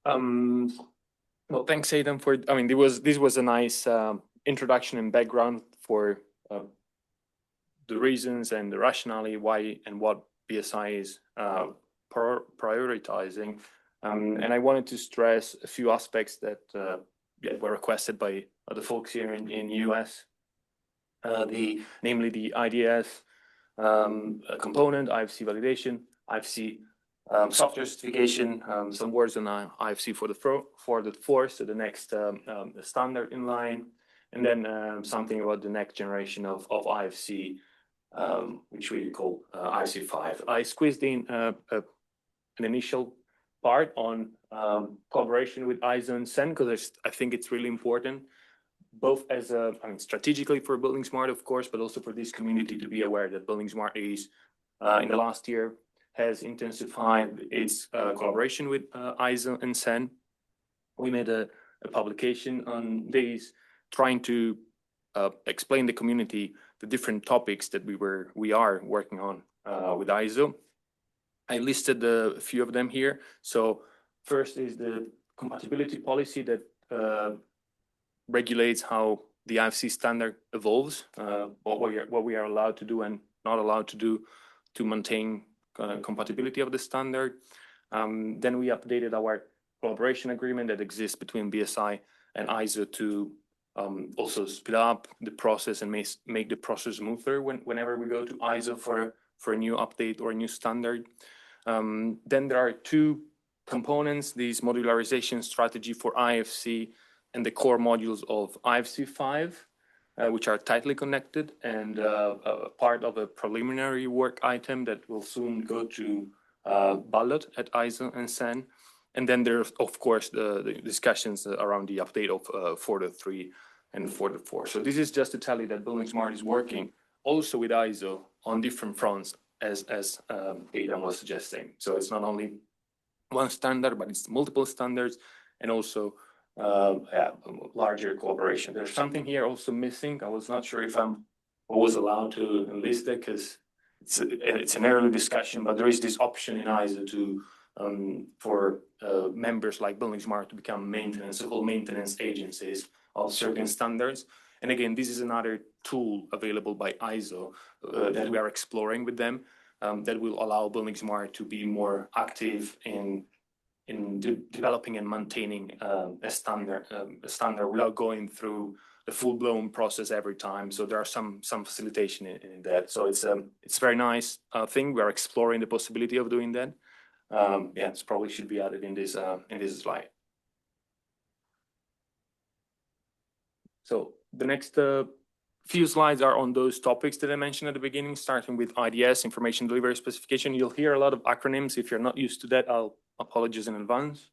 Um, well, thanks, Aidan, for. I mean, this was a nice introduction and background for the reasons and the rationale why and what BSI is prioritizing. And I wanted to stress a few aspects that were requested by the folks here in US. Namely the IDS component, IFC validation, IFC software certification, some words on IFC for the fourth, so the next standard in line, and then something about the next generation of IFC, which we call IFC 5. I squeezed in an initial part on collaboration with ISO and CEN because I think it's really important, both as strategically for Building Smart, of course, but also for this community to be aware that Building Smart is in the last year has intensified its collaboration with ISO and CEN. We made a publication on this, trying to explain the community the different topics that we are working on with ISO. I listed a few of them here. So first is the compatibility policy that regulates how the IFC standard evolves, what we are allowed to do and not allowed to do to maintain compatibility of the standard. Then we updated our collaboration agreement that exists between BSI and ISO to also speed up the process and make the process smoother whenever we go to ISO for a new update or a new standard. Then there are two components, this modularization strategy for IFC and the core modules of IFC 5, which are tightly connected and part of a preliminary work item that will soon go to ballot at ISO and CEN. And then there's, of course, the discussions around the update of 4.3 and 4.4. So this is just to tell you that Building Smart is working also with ISO on different fronts, as Aidan was suggesting. So it's not only one standard, but it's multiple standards and also larger cooperation. There's something here also missing. I was not sure if I was allowed to list it because it's an early discussion, but there is this option in ISO to for members like Building Smart to become so-called maintenance agencies of certain standards. And again, this is another tool available by ISO that we are exploring with them that will allow Building Smart to be more active in developing and maintaining a standard without going through the full-blown process every time. So there are some facilitation in that. So it's a very nice thing. We are exploring the possibility of doing that. It probably should be added in this slide. So the next few slides are on those topics that I mentioned at the beginning, starting with IDS, Information Delivery Specification. You'll hear a lot of acronyms. If you're not used to that, I'll apologize in advance.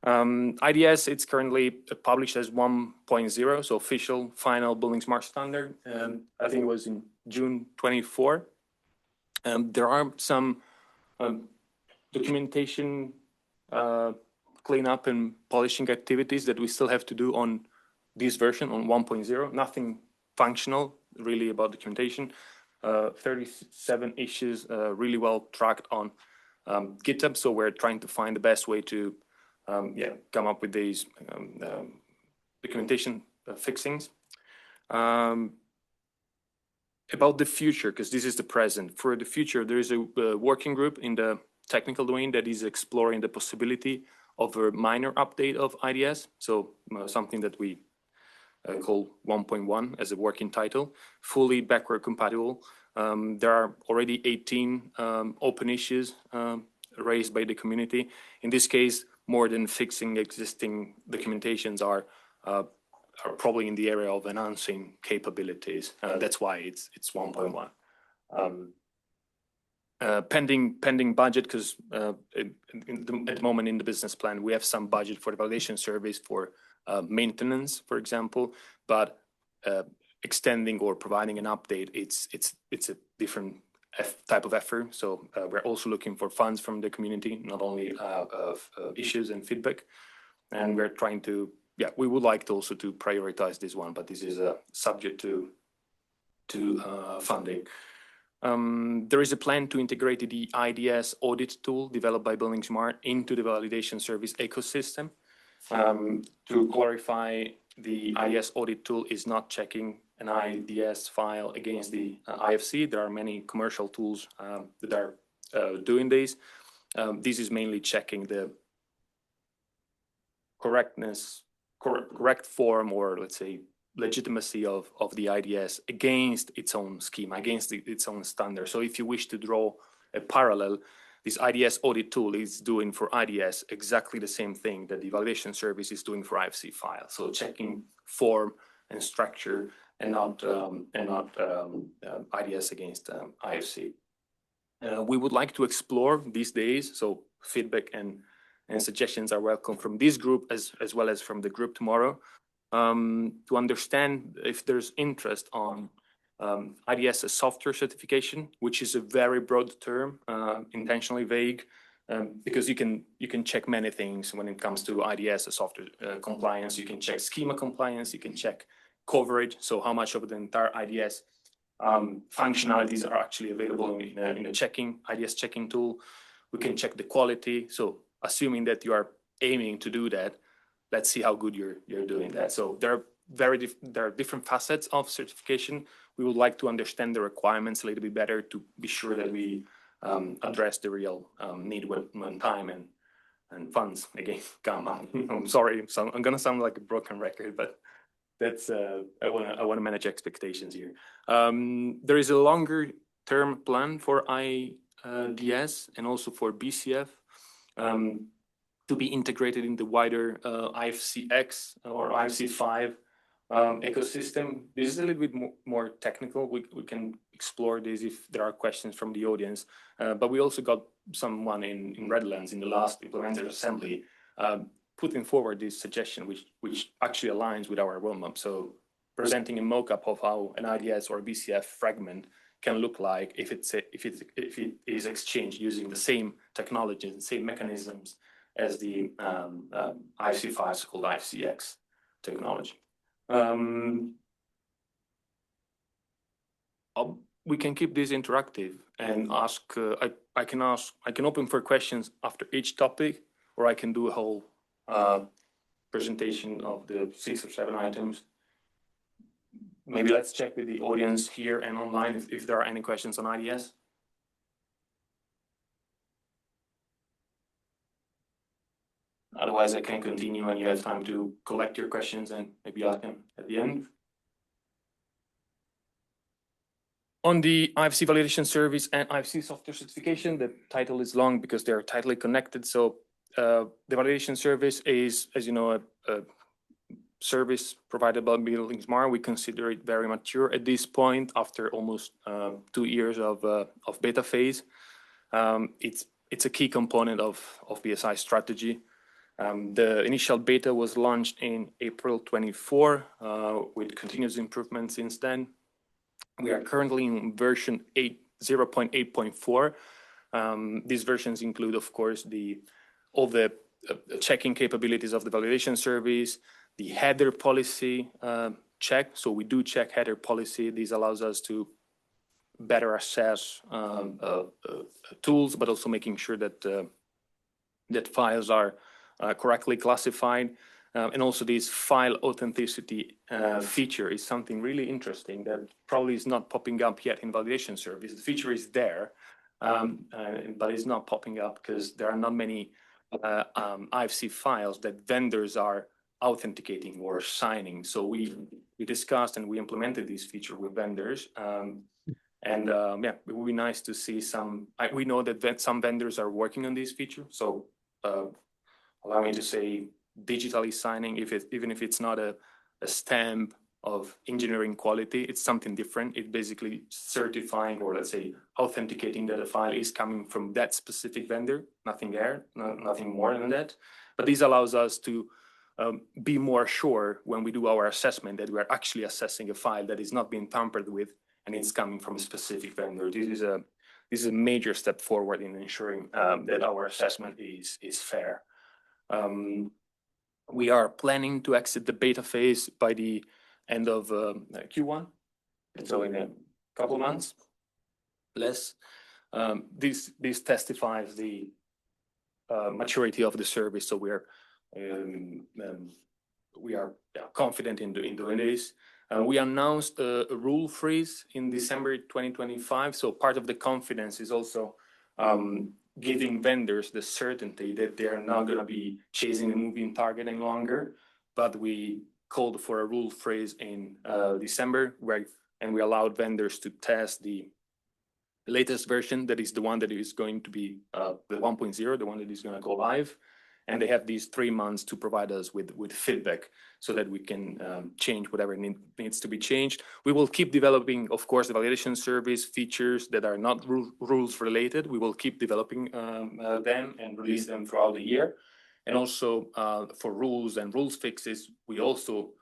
IDS, it's currently published as 1.0, so official final Building Smart standard. I think it was in June 24. There are some documentation cleanup and polishing activities that we still have to do on this version, on 1.0. Nothing functional really about documentation. 37 issues really well tracked on GitHub, so we're trying to find the best way to come up with these documentation fixings. About the future, because this is the present. For the future, there is a working group in the technical domain that is exploring the possibility of a minor update of IDS, so something that we call 1.1 as a working title, fully backward compatible. There are already 18 open issues raised by the community. In this case, more than fixing existing documentations are probably in the area of enhancing capabilities. That's why it's 1.1. Pending budget, because at the moment in the business plan, we have some budget for the validation service for maintenance, for example, but extending or providing an update, it's a different type of effort. So we're also looking for funds from the community, not only of issues and feedback. And we're trying to, we would like to also to prioritize this one, but this is subject to funding. There is a plan to integrate the IDS audit tool developed by Building Smart into the validation service ecosystem. To clarify, the IDS audit tool is not checking an IDS file against the IFC. There are many commercial tools that are doing this. This is mainly checking the correct form, or let's say legitimacy of the IDS against its own schema, against its own standard. So if you wish to draw a parallel, this IDS audit tool is doing for IDS exactly the same thing that the validation service is doing for IFC files. So checking form and structure, and not IDS against IFC. We would like to explore these days, so feedback and suggestions are welcome from this group as well as from the group tomorrow, to understand if there's interest on IDS as software certification, which is a very broad term, intentionally vague, because you can check many things when it comes to IDS as software compliance. You can check schema compliance, you can check coverage, so how much of the entire IDS functionalities are actually available in a IDS checking tool. We can check the quality. So assuming that you are aiming to do that, let's see how good you're doing that. So there are different facets of certification. We would like to understand the requirements a little bit better to be sure that we address the real need when time and funds again come up. I'm sorry, I'm gonna sound like a broken record, but that's I want to manage expectations here. There is a longer term plan for IDS and also for BCF. To be integrated in the wider IFCX or IFC5 ecosystem. This is a little bit more technical. We can explore this if there are questions from the audience. But we also got someone in Redlands in the last implemented assembly putting forward this suggestion, which actually aligns with our roadmap. So presenting a mock-up of how an IDS or BCF fragment can look like if it is exchanged using the same technologies, the same mechanisms as the IFC5, so-called IFCX technology. We can keep this interactive and ask. I can open for questions after each topic, or I can do a whole presentation of the 6 or 7 items. Maybe let's check with the audience here and online if there are any questions on IDS. Otherwise, I can continue and you have time to collect your questions and maybe ask them at the end. On the IFC validation service and IFC software certification, the title is long because they're tightly connected. So the validation service is, as you know, a service provided by Building Smart. We consider it very mature at this point after almost 2 years of beta phase. It's a key component of BSI strategy. The initial beta was launched in April 24 with continuous improvement since then. We are currently in version 0.8.4. These versions include, of course, all the checking capabilities of the validation service, the header policy check. So we do check header policy. This allows us to better assess tools, but also making sure that that files are correctly classified. And also this file authenticity feature is something really interesting that probably is not popping up yet in validation service. The feature is there, but it's not popping up because there are not many IFC files that vendors are authenticating or signing. So we discussed and we implemented this feature with vendors. Yeah, it would be nice to see some. We know that some vendors are working on this feature. So allow me to say digitally signing, even if it's not a stamp of engineering quality, it's something different. It's basically certifying, or let's say authenticating that a file is coming from that specific vendor, nothing more than that. But this allows us to be more sure when we do our assessment that we are actually assessing a file that is not being tampered with and it's coming from a specific vendor. This is a major step forward in ensuring that our assessment is fair. We are planning to exit the beta phase by the end of Q1, so in a couple of months. less. This testifies the maturity of the service. So we are confident in doing this. We announced a rule freeze in December 2025. So part of the confidence is also giving vendors the certainty that they are not going to be chasing a moving target any longer. But we called for a rule freeze in December, and we allowed vendors to test the latest version, that is the one that is going to be the 1.0, the one that is going to go live. And they have these 3 months to provide us with feedback so that we can change whatever needs to be changed. We will keep developing, of course, the validation service features that are not rules related. We will keep developing them and release them throughout the year. And also for rules and rules fixes, we also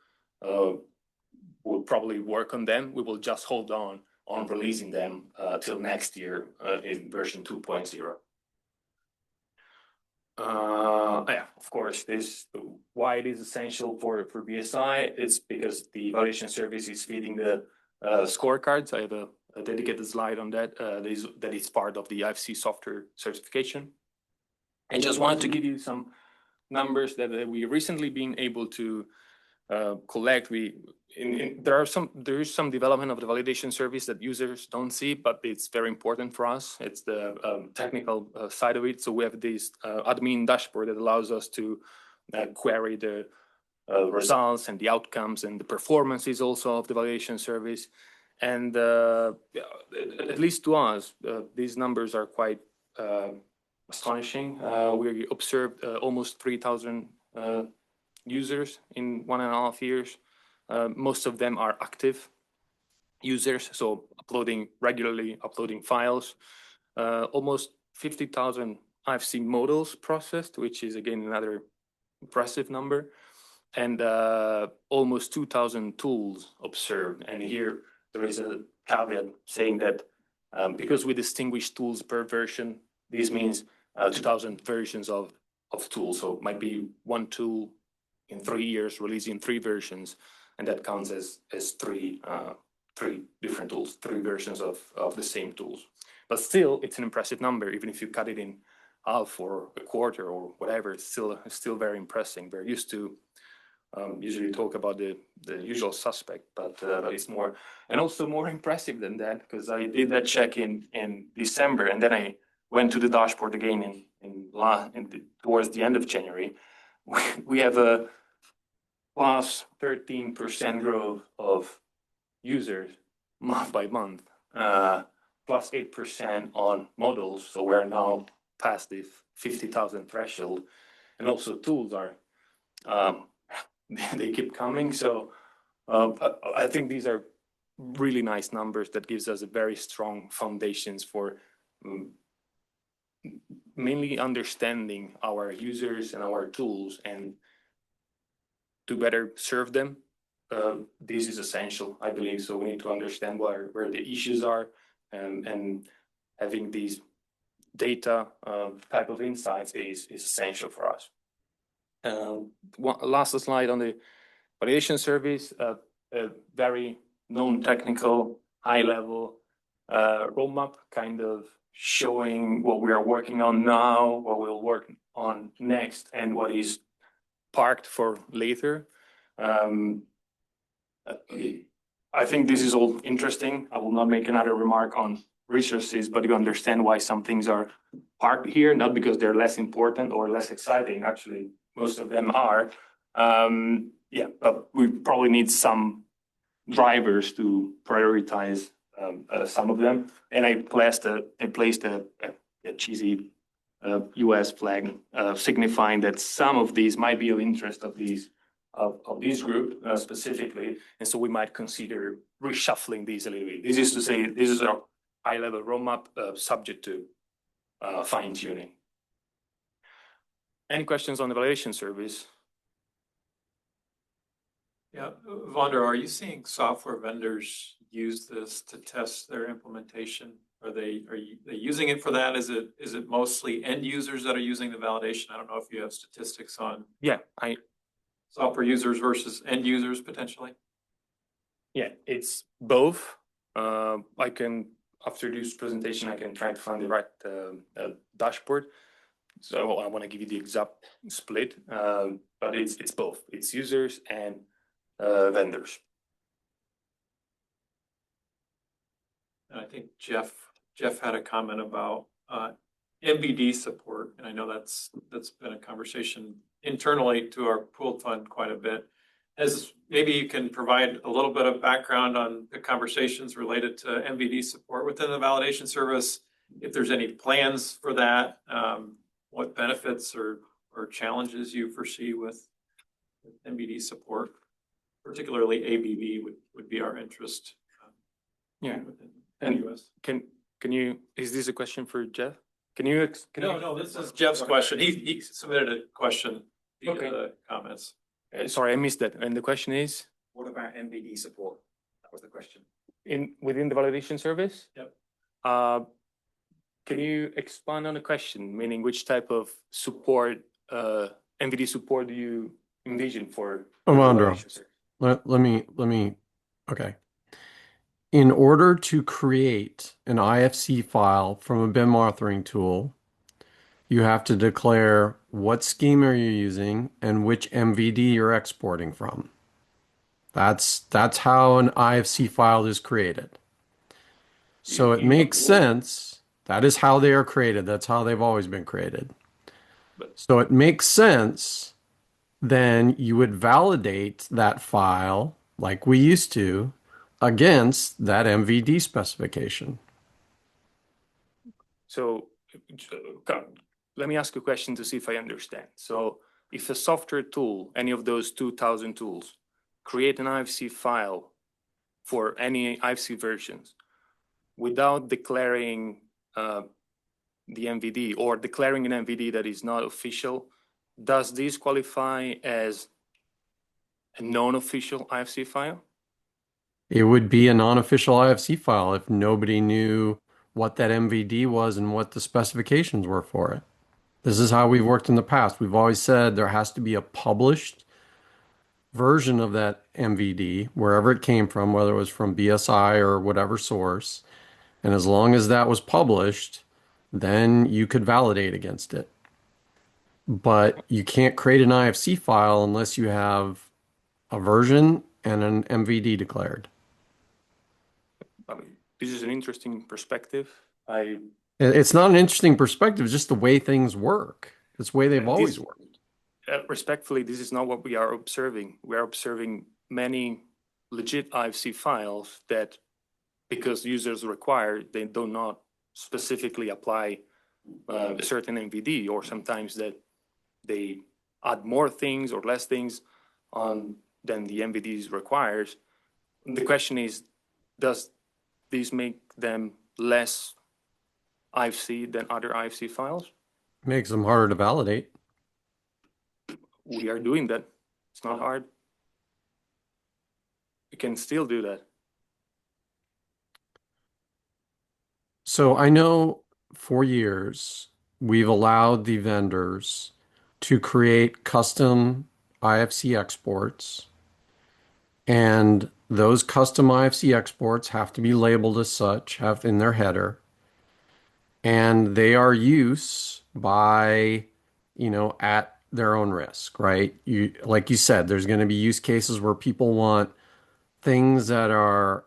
will probably work on them. We will just hold on releasing them till next year in version 2.0. Of course, why it is essential for BSI is because the validation service is feeding the scorecards. I have a dedicated slide on that. That is part of the IFC software certification. I just wanted to give you some numbers that we recently been able to collect. There is some development of the validation service that users don't see, but it's very important for us. It's the technical side of it. So we have this admin dashboard that allows us to query the results and the outcomes and the performances also of the validation service. And at least to us, these numbers are quite astonishing. We observed almost 3,000 users in 1.5 years. Most of them are active users, so regularly uploading files. Almost 50,000 IFC models processed, which is again another impressive number, and almost 2,000 tools observed. And here there is a caveat saying that because we distinguish tools per version, this means 2,000 versions of tools. So it might be one tool in 3 years releasing 3 versions, and that counts as three different tools, 3 versions of the same tools. But still, it's an impressive number. Even if you cut it in half or a quarter or whatever, it's still very impressive. We're used to usually talk about the usual suspect, but it's more, and also more impressive than that, because I did that check in December, and then I went to the dashboard again towards the end of January. We have a plus 13% growth of users month by month, plus 8% on models. So we're now past the 50,000 threshold, and also tools are they keep coming. So I think these are really nice numbers that gives us a very strong foundations for mainly understanding our users and our tools, and to better serve them. This is essential, I believe. So we need to understand where the issues are, and having these data type of insights is essential for us. Last slide on the validation service, a very non-technical, high-level roadmap, kind of showing what we are working on now, what we'll work on next, and what is parked for later. I think this is all interesting. I will not make another remark on resources, but you understand why some things are parked here, not because they're less important or less exciting. Actually, most of them are. But we probably need some drivers to prioritize some of them. And I placed a cheesy US flag signifying that some of these might be of interest of this group specifically, and so we might consider reshuffling these a little bit. This is to say, this is a high-level roadmap subject to fine-tuning. Any questions on the validation service? Yeah, Wander, are you seeing software vendors use this to test their implementation? Are they using it for that? Is it mostly end users that are using the validation? I don't know if you have statistics on software users versus end users potentially. Yeah, it's both. I can after this presentation, I can try to find the right dashboard. So I want to give you the exact split, but it's both. It's users and vendors. And I think Jeff had a comment about MVD support, and I know that's been a conversation internally to our pooled fund quite a bit. As maybe you can provide a little bit of background on the conversations related to MVD support within the validation service, if there's any plans for that, what benefits or challenges you foresee with MVD support, particularly ABV would be our interest. Yeah. Within And the US. Can you, is this a question for Jeff? Can you? No, this is Jeff's question. He submitted a question via Okay. the comments. Sorry, I missed that. And the question is? What about MVD support? That was the question. Within the validation service? Yep. Can you expand on the question, meaning which type of support, MVD support do you envision for? Amandro, let me, okay. In order to create an IFC file from a BIM authoring tool, you have to declare what schema you're using and which MVD you're exporting from. That's how an IFC file is created. So it makes sense. That is how they are created. That's how they've always been created. So it makes sense. Then you would validate that file like we used to against that MVD specification. So let me ask a question to see if I understand. So if a software tool, any of those 2,000 tools, create an IFC file for any IFC versions without declaring the MVD or declaring an MVD that is not official, does this qualify as a non-official IFC file? It would be a non-official IFC file if nobody knew what that MVD was and what the specifications were for it. This is how we've worked in the past. We've always said there has to be a published version of that MVD, wherever it came from, whether it was from BSI or whatever source. And as long as that was published, then you could validate against it. But you can't create an IFC file unless you have a version and an MVD declared. I mean, this is an interesting perspective. It's not an interesting perspective, it's just the way things work. It's the way they've always worked. Respectfully, this is not what we are observing. We are observing many legit IFC files that, because users require, they do not specifically apply a certain MVD, or sometimes that they add more things or less things on than the MVDs requires. The question is, does this make them less IFC than other IFC files? Makes them harder to validate. We are doing that. It's not hard. We can still do that. So I know for years we've allowed the vendors to create custom IFC exports, and those custom IFC exports have to be labeled as such, have in their header, and they are use by, at their own risk, right? Like you said, there's going to be use cases where people want things that are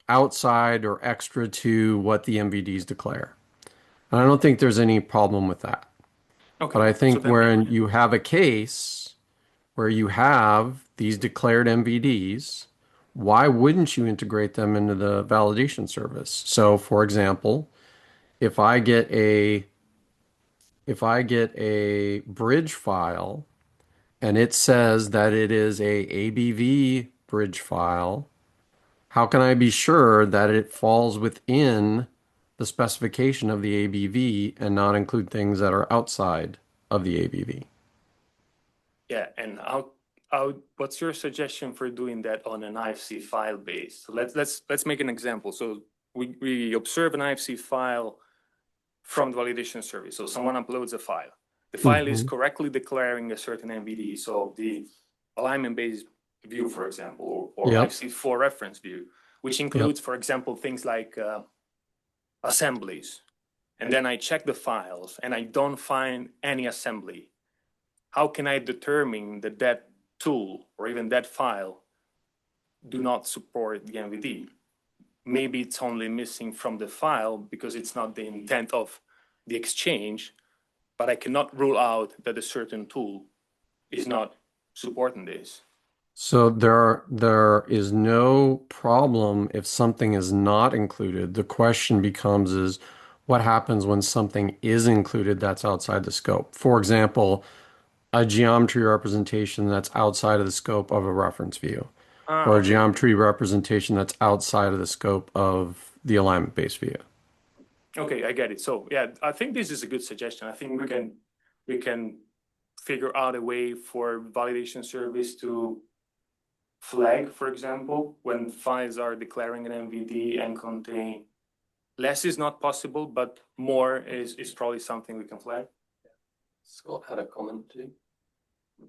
outside or extra to what the MVDs declare. And I don't think there's any problem with that. Okay. But I think So when you have a case where you have these declared MVDs, why wouldn't you integrate them into the validation service? So for example, if I get a bridge file and it says that it is a ABV bridge file, how can I be sure that it falls within the specification of the ABV and not include things that are outside of the ABV? yeah, and what's your suggestion for doing that on an IFC file base? So let's make an example. So we observe an IFC file from the validation service. So someone uploads a file. The file is correctly declaring a certain MVD. So the alignment-based view, for example, or Yep. IFC4 reference view, which includes, for example, things like assemblies, and then I check the files and I don't find any assembly, how can I determine that that tool or even that file do not support the MVD? Maybe it's only missing from the file because it's not the intent of the exchange, but I cannot rule out that a certain tool is not supporting this. So there is no problem if something is not included. The question becomes is what happens when something is included that's outside the scope? For example, a geometry representation that's outside of the scope of a reference view, or a Okay. geometry representation that's outside of the scope of the alignment-based view. Okay, I get it. So yeah, I think this is a good suggestion. I think we can figure out a way for validation service to flag, for example, when files are declaring an MVD and contain less is not possible, but more is probably something we can flag. Scott had a comment too.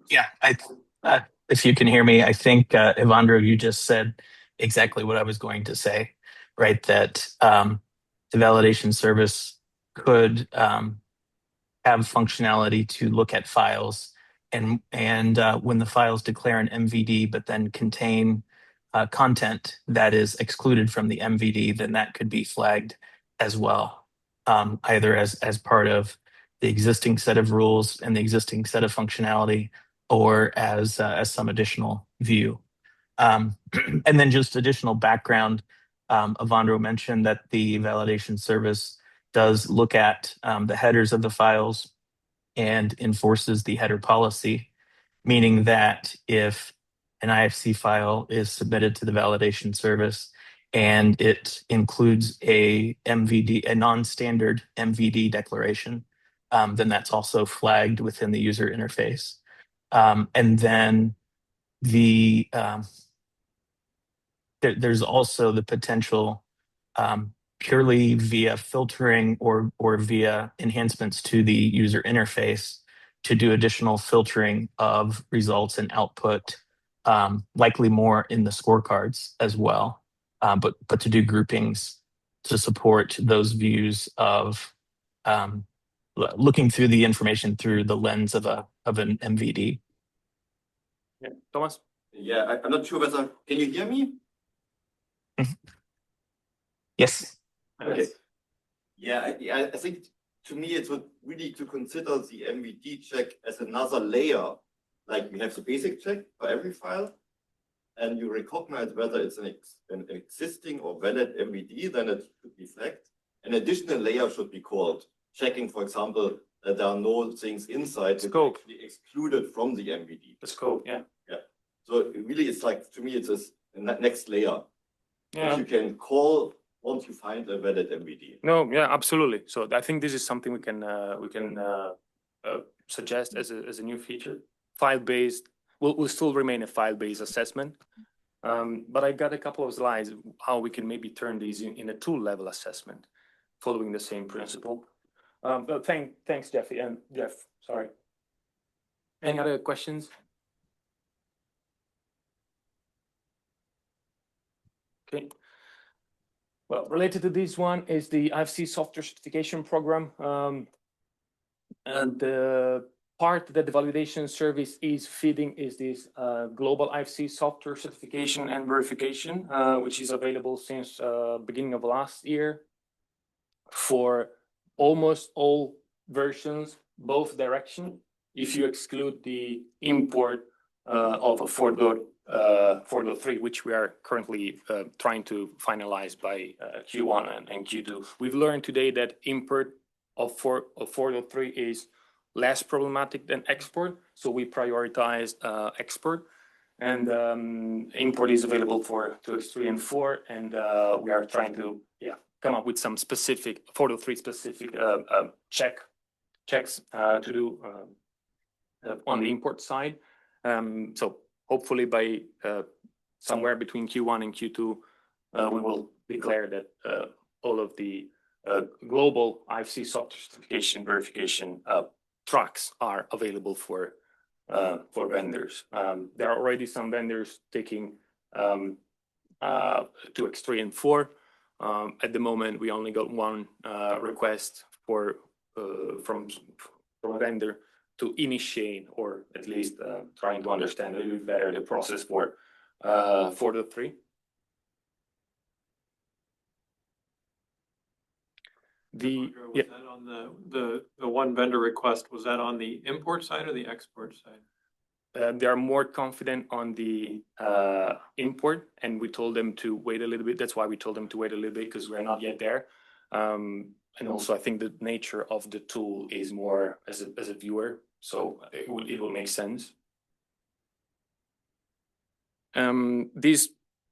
Yeah, if you can hear me, I think Evandro, you just said exactly what I was going to say, right? That the validation service could have functionality to look at files, and when the files declare an MVD but then contain content that is excluded from the MVD, then that could be flagged as well, either as part of the existing set of rules and the existing set of functionality, or as some additional view. And then just additional background, Evandro mentioned that the validation service does look at the headers of the files and enforces the header policy, meaning that if an IFC file is submitted to the validation service and it includes a MVD, a non-standard MVD declaration, then that's also flagged within the user interface. And then there's also the potential, purely via filtering or via enhancements to the user interface, to do additional filtering of results and output, likely more in the scorecards as well, but to do groupings to support those views of looking through the information through the lens of an MVD. Yeah, Thomas? Yeah, I'm not sure whether, can you hear me? Yes. Okay. Yeah, I think to me it would really to consider the MVD check as another layer. Like we have the basic check for every file, and you recognize whether it's an existing or valid MVD, then it should be flagged. An additional layer should be called checking, for example, that there are no things inside that are actually excluded from the MVD. The scope, yeah. Yeah. So really, it's like, to me, it's a next layer. Yeah. Which you can call once you find a valid MVD. No, yeah, absolutely. So I think this is something we can suggest as a new feature. File-based will still remain a file-based assessment, but I got a couple of slides how we can maybe turn these in a tool level assessment, following the same principle. But thanks, Jeffy and Jeff. Sorry. Any other questions? Okay. Well, related to this one is the IFC software certification program. And the part that the validation service is feeding is this global IFC software certification and verification, which is available since beginning of last year for almost all versions, both direction, if you exclude the import of a 4.3, which we are currently trying to finalize by Q1 and Q2. We've learned today that import of 4.3 is less problematic than export, so we prioritize export, and import is available for 2x3 and 4, and we are trying to come up with some specific 4.3 specific checks to do on the import side. So hopefully by somewhere between Q1 and Q2, we will declare that all of the global IFC software certification verification tracks are available for vendors. There are already some vendors taking 2x3 and 4. At the moment, we only got one request for from a vendor to initiate, or at least trying to understand a little bit better the process for the three. Was that on the one vendor request, was that on the import side or the export side? They are more confident on the import, and we told them to wait a little bit. That's why we told them to wait a little bit, because we're not yet there. And also, I think the nature of the tool is more as a viewer, so it will make sense.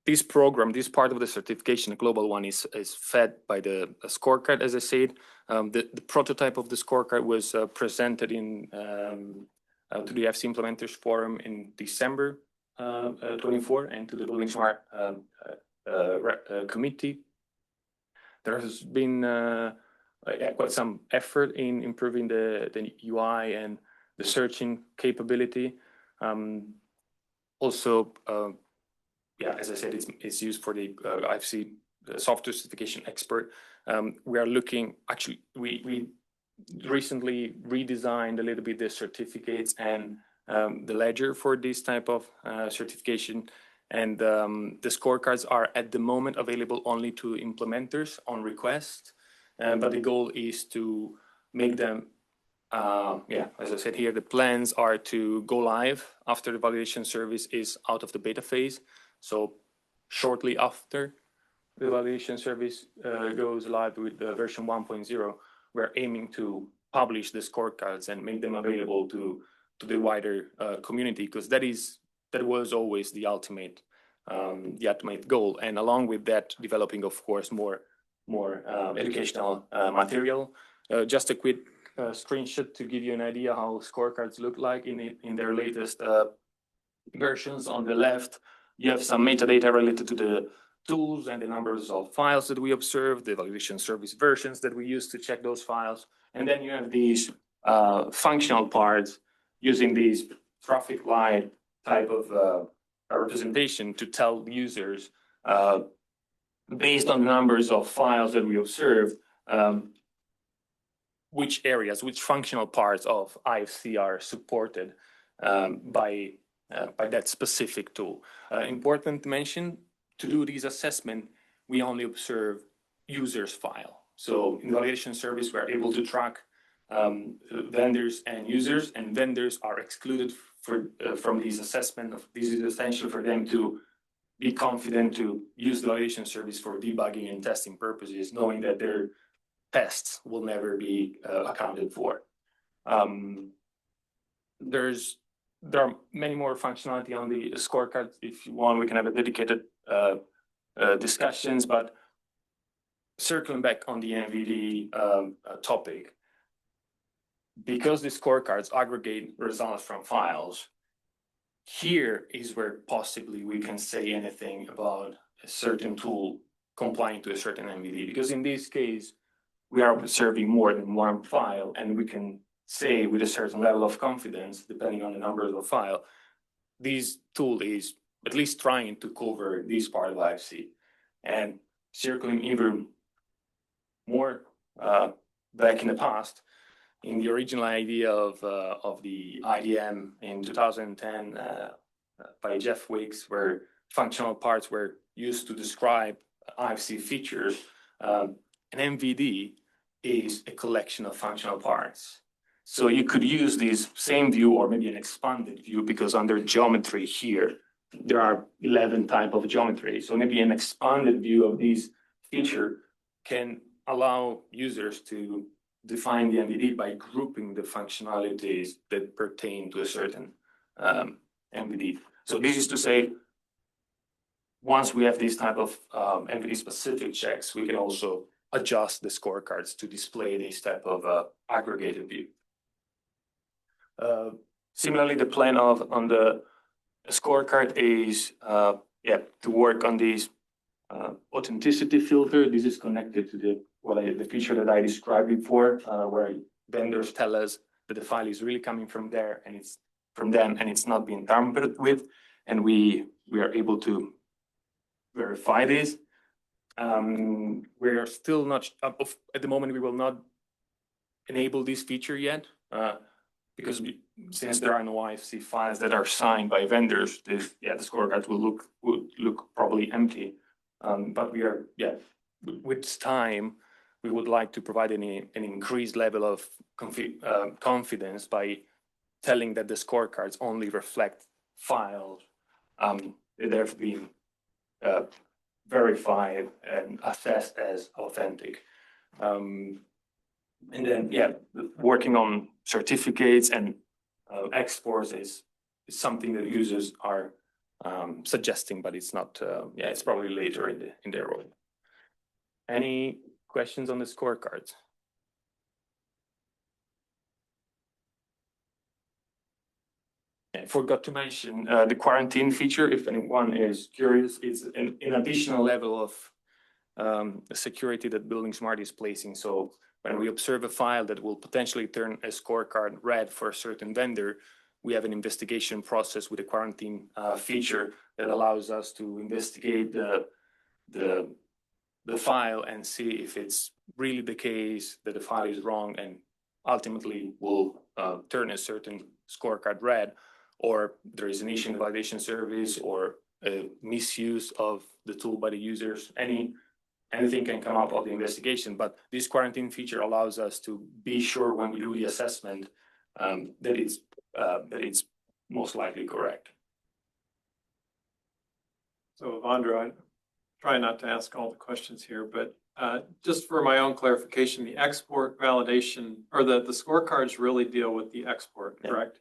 This program, this part of the certification, the global one, is fed by the scorecard, as I said. The prototype of the scorecard was presented in to the IFC Implementers Forum in December 24, and to the Building Smart committee. There has been quite some effort in improving the UI and the searching capability. Also, yeah, as I said, it's used for the IFC software certification expert. We are looking, actually, we recently redesigned a little bit the certificates and the ledger for this type of certification. And the scorecards are at the moment available only to implementers on request. But the goal is to make them, yeah, as I said here, the plans are to go live after the validation service is out of the beta phase. So shortly after the validation service goes live with the version 1.0, we're aiming to publish the scorecards and make them available to the wider community, because that was always the ultimate goal. And along with that, developing, of course, more educational material. Just a quick screenshot to give you an idea how scorecards look like in their latest versions. On the left, you have some metadata related to the tools and the numbers of files that we observed, the validation service versions that we use to check those files. And then you have these functional parts using these traffic light type of representation to tell users, based on the numbers of files that we observed, which areas, which functional parts of IFC are supported by that specific tool. Important to mention, to do this assessment, we only observe users' file. So in validation service, we're able to track vendors and vendors are excluded from these assessment. This is essential for them to be confident to use the validation service for debugging and testing purposes, knowing that their tests will never be accounted for. There are many more functionality on the scorecard. If you want, we can have a dedicated discussions, but circling back on the MVD topic, because the scorecards aggregate results from files, here is where possibly we can say anything about a certain tool complying to a certain MVD, because in this case, we are observing more than one file, and we can say with a certain level of confidence, depending on the number of the file, this tool is at least trying to cover this part of IFC. And circling even more back in the past, in the original idea of the IDM in 2010 by Jeff Wicks, where functional parts were used to describe IFC features, an MVD is a collection of functional parts. So you could use this same view, or maybe an expanded view, because under geometry here, there are 11 types of geometry. So maybe an expanded view of this feature can allow users to define the MVD by grouping the functionalities that pertain to a certain MVD. So this is to say, once we have this type of MVD specific checks, we can also adjust the scorecards to display this type of aggregated view. Similarly, the plan on the scorecard is to work on this authenticity filter. This is connected to the feature that I described before, where vendors tell us that the file is really coming from there, and it's from them, and it's not being tampered with, and we are able to verify this. We're still not, at the moment, we will not enable this feature yet, because since there are no IFC files that are signed by vendors, the scorecards would look probably empty. But we are, with time, we would like to provide an increased level of confidence by telling that the scorecards only reflect files that have been verified and assessed as authentic. And then, working on certificates and exports is something that users are suggesting, but it's not. It's probably later in their role. Any questions on the scorecards? I forgot to mention the quarantine feature. If anyone is curious, it's an additional level of security that Building Smart is placing. So when we observe a file that will potentially turn a scorecard red for a certain vendor, we have an investigation process with a quarantine feature that allows us to investigate the file and see if it's really the case that the file is wrong and ultimately will turn a certain scorecard red, or there is an issue in the validation service or a misuse of the tool by the users. Anything can come up of the investigation, but this quarantine feature allows us to be sure when we do the assessment that it's most likely correct. So Evandro, I try not to ask all the questions here, but just for my own clarification, the export validation or the scorecards really deal with the export, correct?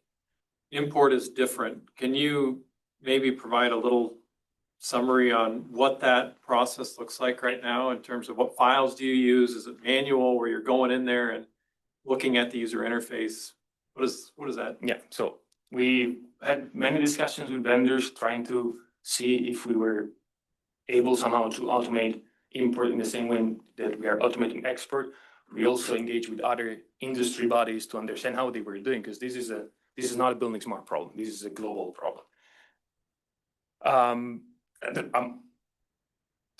Import is different. Can you maybe provide a little summary on what that process looks like right now in terms of what files do you use? Is it manual where you're going in there and looking at the user interface? What is that? Yeah, so we had many discussions with vendors trying to see if we were able somehow to automate import in the same way that we are automating export. We also engage with other industry bodies to understand how they were doing, because this is not a Building Smart problem. This is a global problem.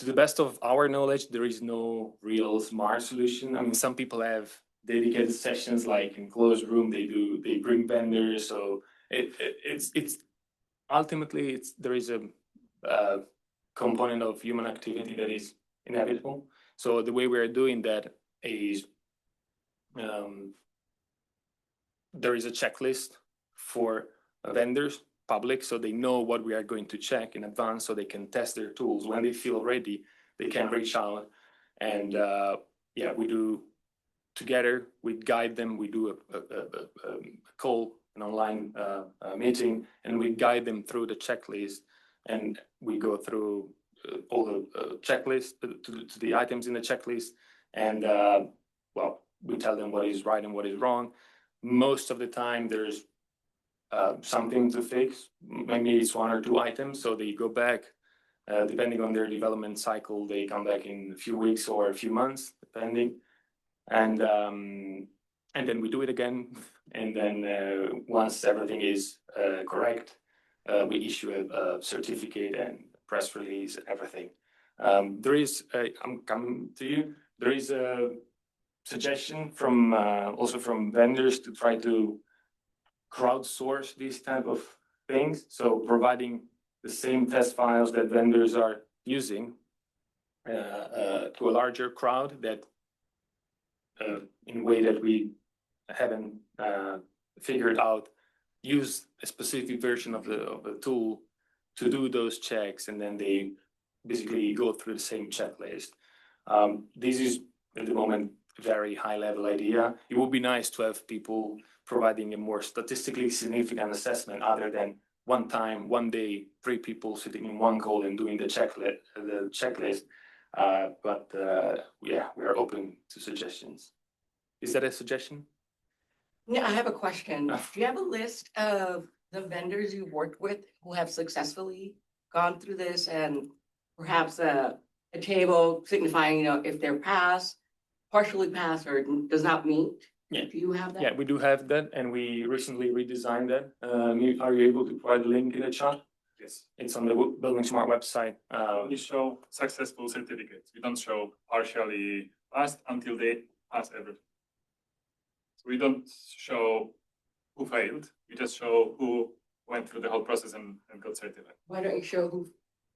To the best of our knowledge, there is no real smart solution. I mean, some people have dedicated sessions, like in closed room, they bring vendors. So it's ultimately there is a component of human activity that is inevitable. So the way we are doing that is there is a checklist for vendors, public, so they know what we are going to check in advance, so they can test their tools. When they feel ready, they can reach out, and we do together. We guide them. We do a call, an online meeting, and we guide them through the checklist, and we go through all the checklist to the items in the checklist, and we tell them what is right and what is wrong. Most of the time, there's something to fix. Maybe it's one or two items, so they go back. Depending on their development cycle, they come back in a few weeks or a few months, depending. And then we do it again. And then once everything is correct, we issue a certificate and press release and everything. I'm coming to you. There is a suggestion from also from vendors to try to crowdsource these type of things. So providing the same test files that vendors are using to a larger crowd, that in a way that we haven't figured out, use a specific version of the tool to do those checks, and then they basically go through the same checklist. This is at the moment a very high level idea. It would be nice to have people providing a more statistically significant assessment, other than one time, one day, 3 people sitting in one call and doing the checklist. But we are open to suggestions. Is that a suggestion? Yeah, I have a question. Do you have a list of the vendors you've worked with who have successfully gone through this, and perhaps a table signifying, if they're partially passed, or does not meet? Yeah. Do you have that? Yeah, we do have that, and we recently redesigned that. Are you able to provide the link in the chat? Yes. It's on the Building Smart website. We show successful certificates. We don't show partially passed until they pass everything. So we don't show who failed. We just show who went through the whole process and got certified. Why don't you show who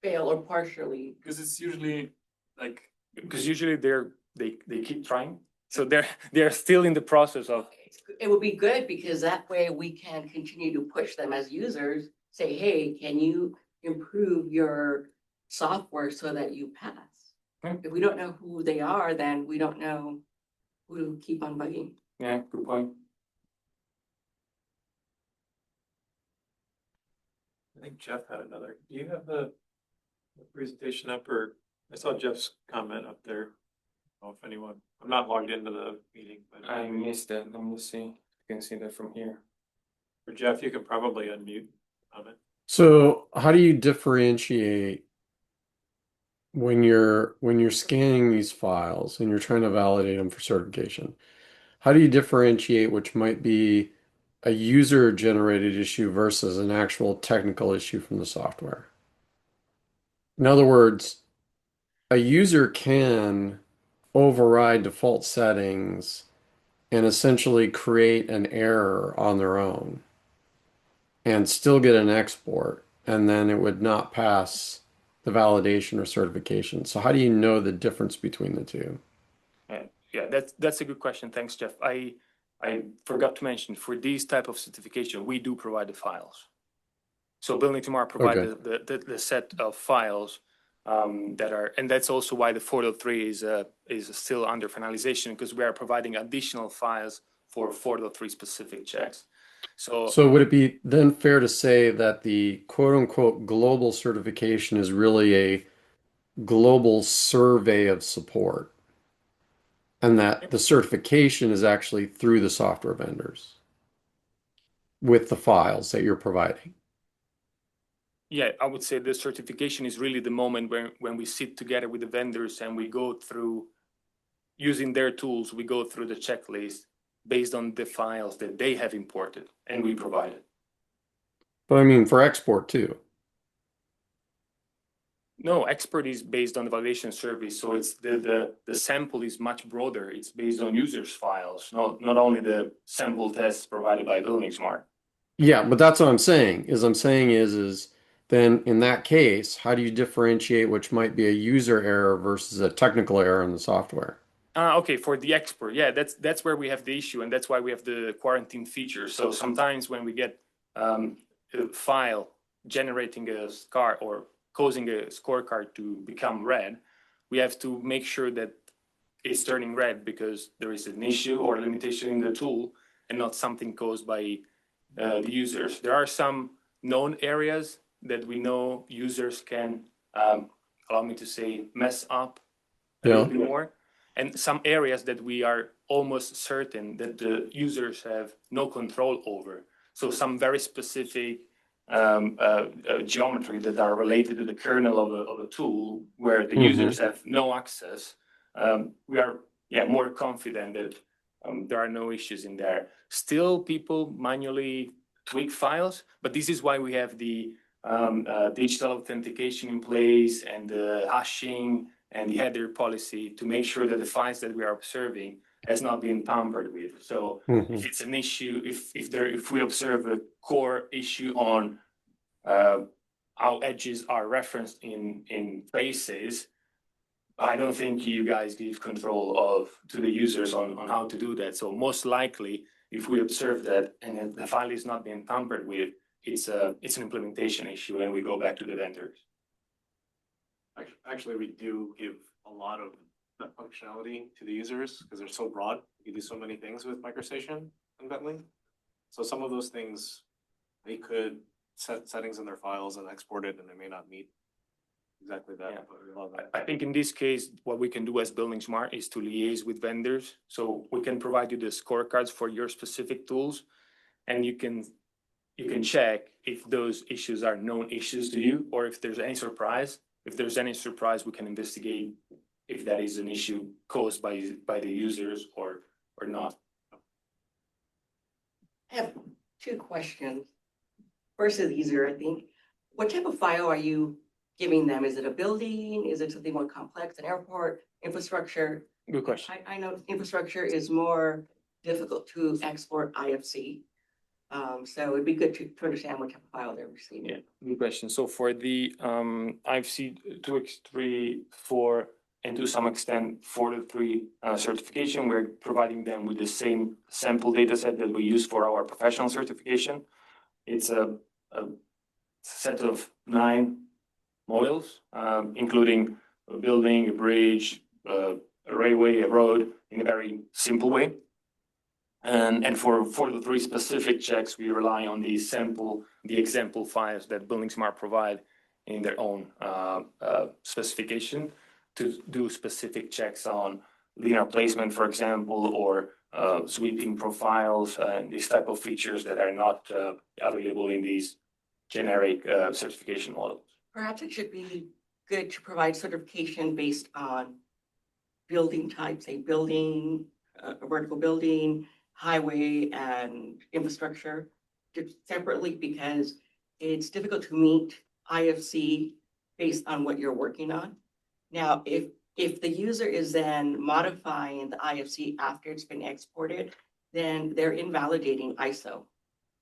failed or partially? Because it's usually like, Because usually they keep trying, so they're still in the process of. It would be good because that way we can continue to push them as users, say, hey, can you improve your software so that you pass? If we don't know who they are, then we don't know who to keep on bugging. Yeah, good point. I think Jeff had another. Do you have the presentation up, or I saw Jeff's comment up there? I don't know if anyone, I'm not logged into the meeting, but I missed that. Let me see. You can see that from here. for Jeff, you can probably unmute comment. So how do you differentiate when you're scanning these files and you're trying to validate them for certification? How do you differentiate which might be a user generated issue versus an actual technical issue from the software? In other words, a user can override default settings and essentially create an error on their own and still get an export, and then it would not pass the validation or certification. So how do you know the difference between the two? Yeah, that's a good question. Thanks, Jeff. I forgot to mention, for these type of certification, we do provide the files. So Building Tomorrow provide the set of files that are, and that's also why the 4.3 is still under finalization, because we are providing additional files for 4.3 specific checks. So would it be then fair to say that the quote unquote global certification is really a global survey of support, and that the certification is actually through the software vendors with the files that you're providing? Yeah, I would say the certification is really the moment when we sit together with the vendors and we go through, using their tools, we go through the checklist based on the files that they have imported and we provide it. But I mean, for export too. No, expert is based on the validation service, so it's the sample is much broader. It's based on users' files, not only the sample tests provided by Building Smart. Yeah, but that's what I'm saying. Is then in that case, how do you differentiate which might be a user error versus a technical error in the software? Okay, for the export, yeah, that's where we have the issue, and that's why we have the quarantine feature. So sometimes when we get a file generating a scar or causing a scorecard to become red, we have to make sure that it's turning red because there is an issue or limitation in the tool and not something caused by the users. There are some known areas that we know users can, allow me to say, mess up a little bit more. And some areas that we are almost certain that the users have no control over. So some very specific geometry that are related to the kernel of a tool where the users have no access. We are more confident that there are no issues in there. Still, people manually tweak files, but this is why we have the digital authentication in place and the hashing and the header policy to make sure that the files that we are observing has not been tampered with. So if it's an issue, if we observe a core issue on how edges are referenced in traces, I don't think you guys give control to the users on how to do that. So most likely, if we observe that and the file is not being tampered with, it's an implementation issue, and we go back to the vendors. Actually, we do give a lot of that functionality to the users because they're so broad. You do so many things with MicroStation and Bentley. So some of those things, they could set settings in their files and export it, and they may not meet exactly that. Yeah. But we love that. I think in this case, what we can do as Building Smart is to liaise with vendors. So we can provide you the scorecards for your specific tools, and you can check if those issues are known issues to you, or if there's any surprise. If there's any surprise, we can investigate if that is an issue caused by the users or not. I have two questions. First is easier, I think. what type of file are you giving them? Is it a building? Is it something more complex, an airport, infrastructure? Good question. I know infrastructure is more difficult to export IFC. So it'd be good to understand what type of file they're receiving. Yeah, good question. So for the IFC 2x3, 4, and to some extent 4-3 certification, we're providing them with the same sample data set that we use for our professional certification. It's a set of 9 models, including a building, a bridge, a railway, a road, in a very simple way. And for the 3 specific checks, we rely on the example files that Building Smart provide in their own specification to do specific checks on linear placement, for example, or sweeping profiles and these type of features that are not available in these generic certification models. Perhaps it should be good to provide certification based on building types, a building, a vertical building, highway, and infrastructure separately, because it's difficult to meet IFC based on what you're working on. Now, if the user is then modifying the IFC after it's been exported, then they're invalidating ISO,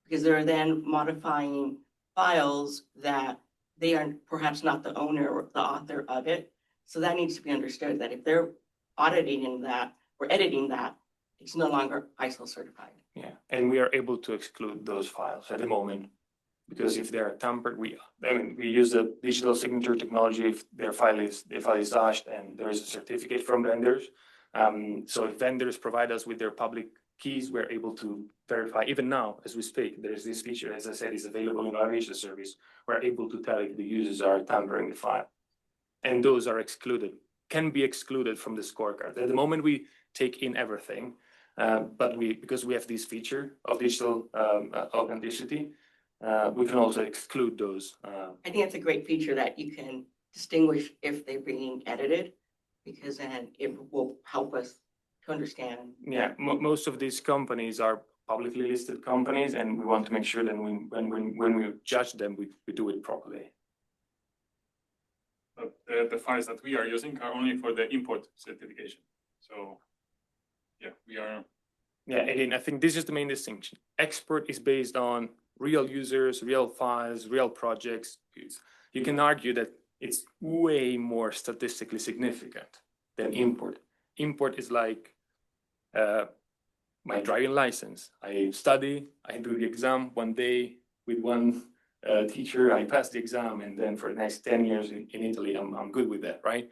because they're then modifying files that they are perhaps not the owner or the author of it. So that needs to be understood, that if they're auditing that or editing that, it's no longer ISO certified. Yeah, and we are able to exclude those files at the moment, because if they're tampered, we use the digital signature technology. If the file is dashed, and there is a certificate from vendors. So if vendors provide us with their public keys, we're able to verify. Even now, as we speak, there's this feature, as I said, is available in our Asia service. We're able to tell if the users are tampering the file, and those are excluded, can be excluded from the scorecard. At the moment, we take in everything, but because we have this feature of digital authenticity, we can also exclude those. I think it's a great feature that you can distinguish if they're being edited, because then it will help us to understand. Yeah, most of these companies are publicly listed companies, and we want to make sure that when we judge them, we do it properly. But the files that we are using are only for the import certification. So, yeah, we are. Yeah, again, I think this is the main distinction. Export is based on real users, real files, real projects. You can argue that it's way more statistically significant than import. Import is like my driving license. I study, I do the exam one day with one teacher, I pass the exam, and then for the next 10 years in Italy, I'm good with that, right?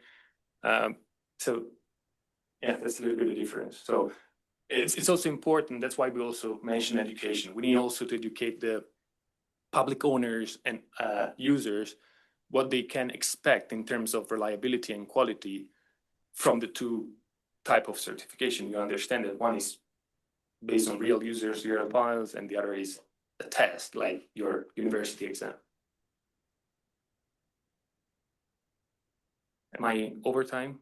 So yeah, that's a little bit of difference. So it's also important. That's why we also mention education. We need also to educate the public owners and users what they can expect in terms of reliability and quality from the 2 type of certification. You understand that one is based on real users, real files, and the other is a test, like your university exam. Am I overtime?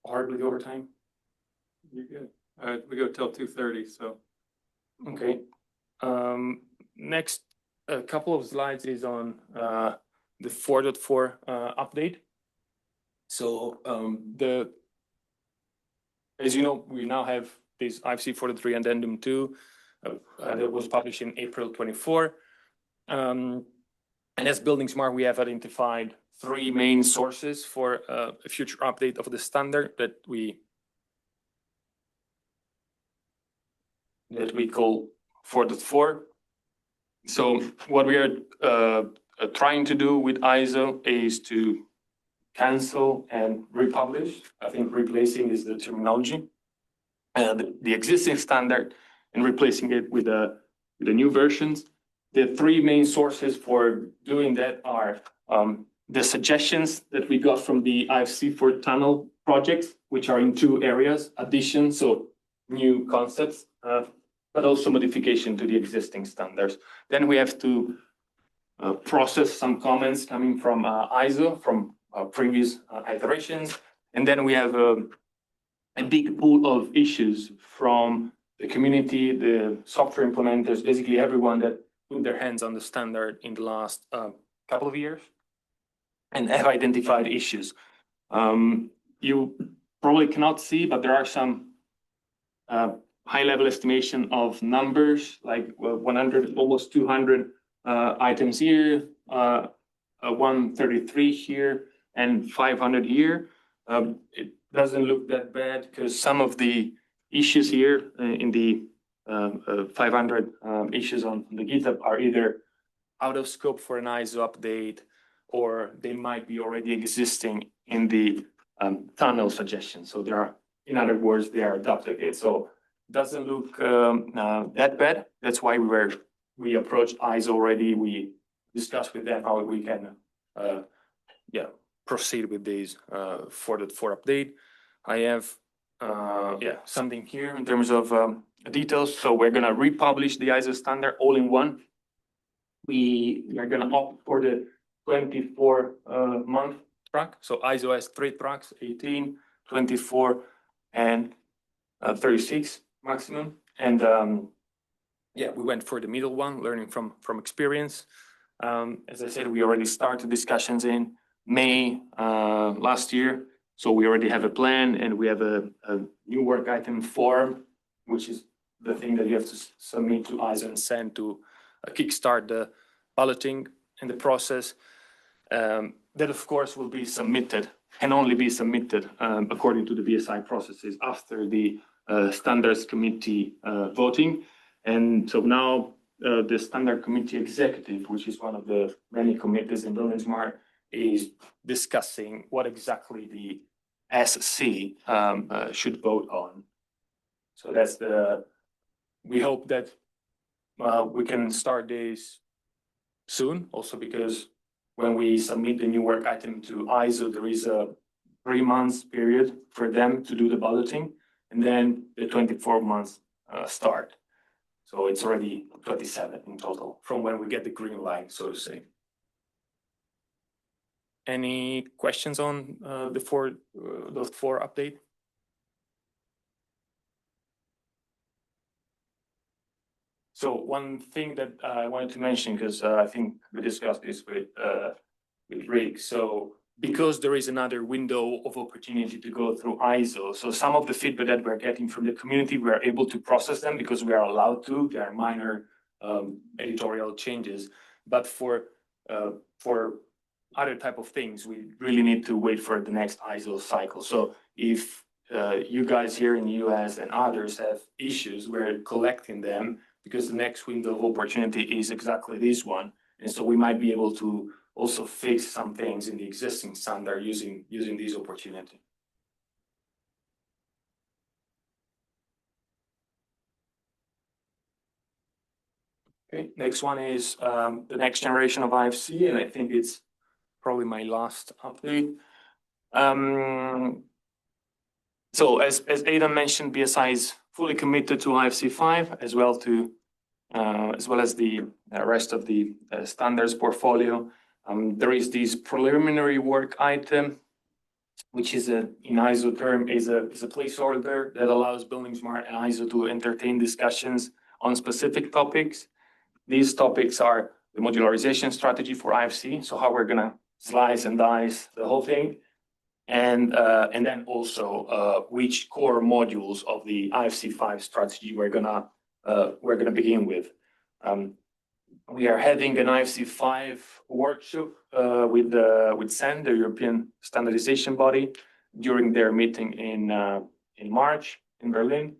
Horribly overtime? You're good. We go till 2:30, so. Okay. Next, a couple of slides is on the 4.4 update. So as you know, we now have this IFC 4.3 Addendum 2 that was published in April 24. And as Building Smart, we have identified 3 main sources for a future update of the standard that we call 4.4. So what we are trying to do with ISO is to cancel and republish. I think replacing is the terminology. The existing standard and replacing it with the new versions. The 3 main sources for doing that are the suggestions that we got from the IFC for tunnel projects, which are in 2 areas: addition, so new concepts, but also modification to the existing standards. Then we have to process some comments coming from ISO from previous iterations. And then we have a big pool of issues from the community, the software implementers, basically everyone that put their hands on the standard in the last couple of years and have identified issues. You probably cannot see, but there are some high-level estimation of numbers, like 100, almost 200 items here, 133 here, and 500 here. It doesn't look that bad because some of the issues here in the 500 issues on the GitHub are either out of scope for an ISO update, or they might be already existing in the tunnel suggestion. So there are, in other words, they are duplicates. So it doesn't look that bad. That's why we approached ISO already. We discussed with them how we can proceed with these for update. I have something here in terms of details. So we're gonna republish the ISO standard all in one. We are gonna opt for the 24 month track. So ISO has 3 tracks, 18, 24, and 36 maximum. And we went for the middle one, learning from experience. As I said, we already started discussions in May last year. So we already have a plan, and we have a new work item form, which is the thing that you have to submit to ISO and send to kickstart the balloting in the process. That of course will be submitted, can only be submitted according to the BSI processes after the standards committee voting. And so now the standard committee executive, which is one of the many committees in Building Smart, is discussing what exactly the SC should vote on. So that's we hope that we can start this soon, also because when we submit the new work item to ISO, there is a 3 months period for them to do the balloting, and then the 24 months start. So it's already 27 in total from when we get the green light, so to say. Any questions on those 4 update? So one thing that I wanted to mention, because I think we discussed this with Rick. So because there is another window of opportunity to go through ISO, so some of the feedback that we're getting from the community, we're able to process them because we are allowed to. There are minor editorial changes, but for other type of things, we really need to wait for the next ISO cycle. So if you guys here in the US and others have issues, we're collecting them because the next window of opportunity is exactly this one. And so we might be able to also fix some things in the existing standard using this opportunity. Okay, next one is the next generation of IFC, and I think it's probably my last update. So as Aidan mentioned, BSI is fully committed to IFC 5 as well as the rest of the standards portfolio. There is this preliminary work item, which is in ISO term is a placeholder that allows Building Smart and ISO to entertain discussions on specific topics. These topics are the modularization strategy for IFC, so how we're gonna slice and dice the whole thing, and then also which core modules of the IFC 5 strategy we're gonna begin with. We are having an IFC 5 workshop with SEN, the European standardization body, during their meeting in March in Berlin,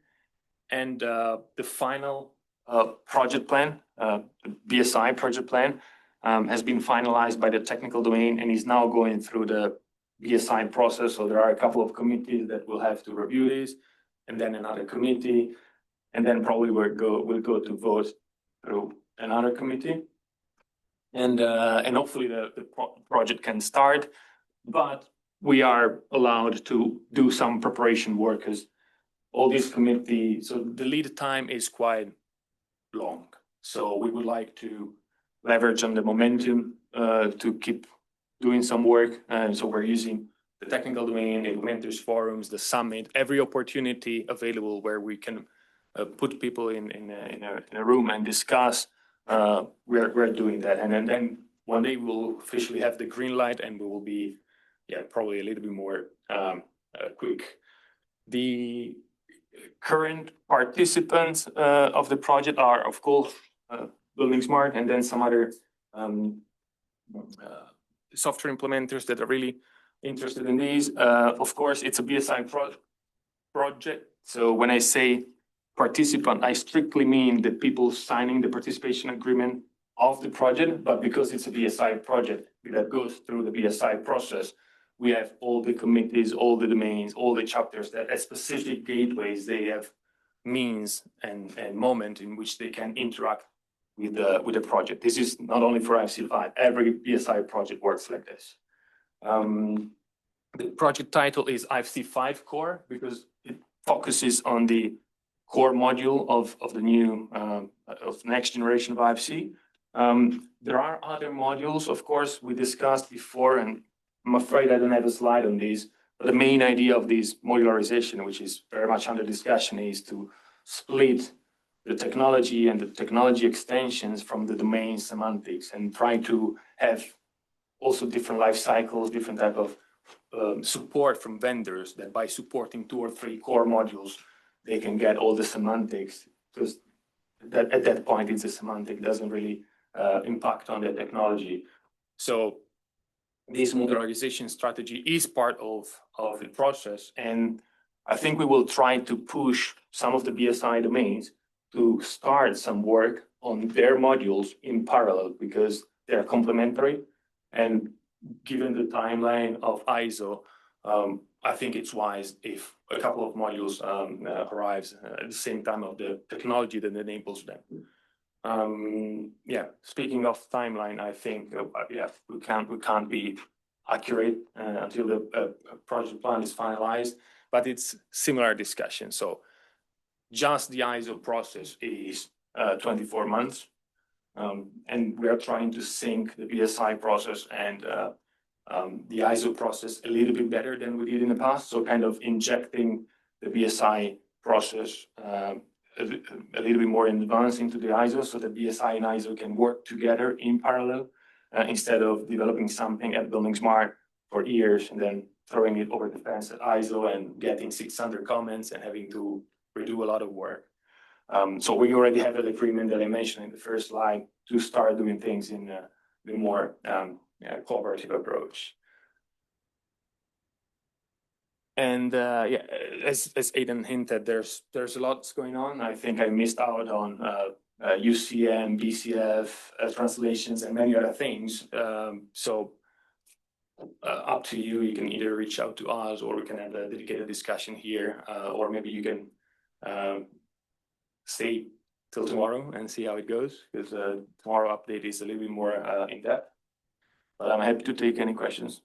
and the final project plan, the BSI project plan, has been finalized by the technical domain and is now going through the BSI process. So there are a couple of committees that will have to review this, and then another committee, and then probably we'll go to vote through another committee, and hopefully the project can start. But we are allowed to do some preparation work because all these committees, so the lead time is quite long. So we would like to leverage on the momentum to keep doing some work. And so we're using the technical domain, the mentors forums, the summit, every opportunity available where we can put people in a room and discuss. We're doing that. And then one day we'll officially have the green light and we will be, probably a little bit more quick. The current participants of the project are, of course, Building Smart, and then some other software implementers that are really interested in these. Of course, it's a BSI project. So when I say participant, I strictly mean the people signing the participation agreement of the project, but because it's a BSI project that goes through the BSI process, we have all the committees, all the domains, all the chapters that at specific gateways, they have means and moment in which they can interact with the project. This is not only for IFC5, every BSI project works like this. The project title is IFC5 Core because it focuses on the core module of the new, of next generation of IFC. There are other modules, of course, we discussed before, and I'm afraid I don't have a slide on these, but the main idea of this modularization, which is very much under discussion, is to split the technology and the technology extensions from the domain semantics and try to have also different life cycles, different type of support from vendors that by supporting 2 or 3 core modules, they can get all the semantics, because that at that point, it's a semantic, doesn't really impact on the technology. So this modularization strategy is part of the process. And I think we will try to push some of the BSI domains to start some work on their modules in parallel because they're complementary. And given the timeline of ISO, I think it's wise if a couple of modules arrives at the same time of the technology that enables them. Speaking of timeline, I think we can't be accurate until the project plan is finalized, but it's similar discussion. So just the ISO process is 24 months, and we are trying to sync the BSI process and the ISO process a little bit better than we did in the past. So kind of injecting the BSI process a little bit more in advance into the ISO so that BSI and ISO can work together in parallel instead of developing something at Building Smart for years and then throwing it over the fence at ISO and getting 600 comments and having to redo a lot of work. So we already have an agreement that I mentioned in the first slide to start doing things in a more collaborative approach. And as Aidan hinted, there's a lot going on. I think I missed out on UCM, BCF, translations, and many other things. So up to you. You can either reach out to us, or we can have a dedicated discussion here, or maybe you can stay till tomorrow and see how it goes, because tomorrow update is a little bit more in depth. But I'm happy to take any questions.